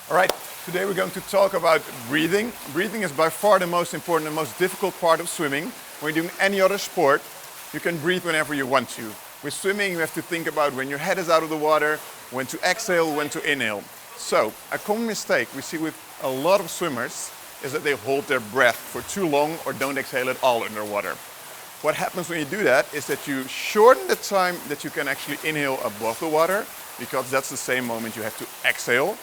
All right, today we're going to talk about breathing. Breathing is by far the most important and most difficult part of swimming. When you're doing any other sport, you can breathe whenever you want to. With swimming, you have to think about when your head is out of the water, when to exhale, when to inhale. So, a common mistake we see with a lot of swimmers is that they hold their breath for too long or don't exhale at all underwater. What happens when you do that is that you shorten the time that you can actually inhale above the water, because that's the same moment you have to exhale.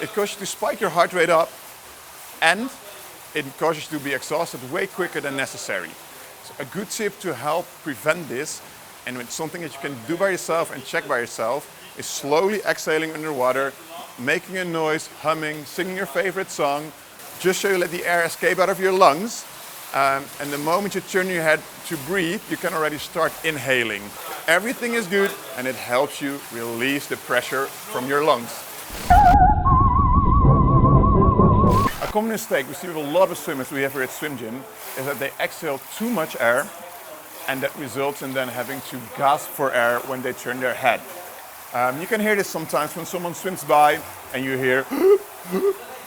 It causes you to spike your heart rate up, and it causes you to be exhausted way quicker than necessary. So a good tip to help prevent this, and it's something that you can do by yourself and check by yourself, is slowly exhaling underwater, making a noise, humming, singing your favorite song, just so you let the air escape out of your lungs. And the moment you turn your head to breathe, you can already start inhaling. Everything is good, and it helps you release the pressure from your lungs. A common mistake we see with a lot of swimmers we have here at Swim Gym is that they exhale too much air, and that results in them having to gasp for air when they turn their head. You can hear this sometimes when someone swims by and you hear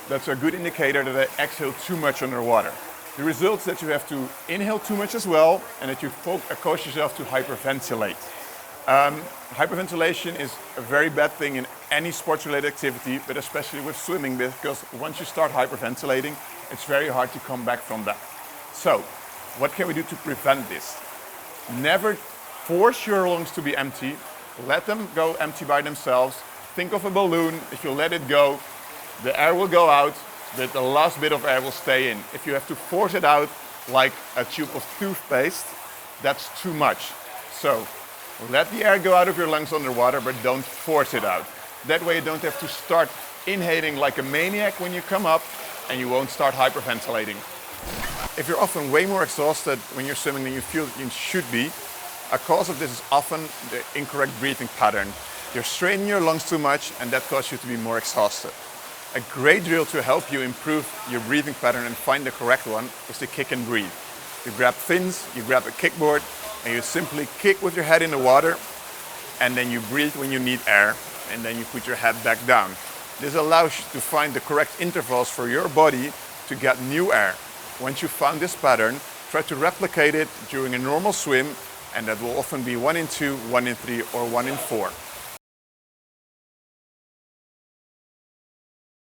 that's a good indicator that they exhale too much underwater. The result is that you have to inhale too much as well, and that you cause yourself to hyperventilate. Hyperventilation is a very bad thing in any sports-related activity, but especially with swimming, because once you start hyperventilating, it's very hard to come back from that. So, what can we do to prevent this? Never force your lungs to be empty. Let them go empty by themselves. Think of a balloon. If you let it go, the air will go out, but the last bit of air will stay in. If you have to force it out like a tube of toothpaste, that's too much. So, let the air go out of your lungs underwater, but don't force it out. That way you don't have to start inhaling like a maniac when you come up, and you won't start hyperventilating. If you're often way more exhausted when you're swimming than you feel you should be, a cause of this is often the incorrect breathing pattern. You're straining your lungs too much, and that causes you to be more exhausted. A great drill to help you improve your breathing pattern and find the correct one is to kick and breathe. You grab fins, you grab a kickboard, and you simply kick with your head in the water, and then you breathe when you need air, and then you put your head back down. This allows you to find the correct intervals for your body to get new air. Once you've found this pattern, try to replicate it during a normal swim, and that will often be 1 in 2, 1 in 3, or 1 in 4.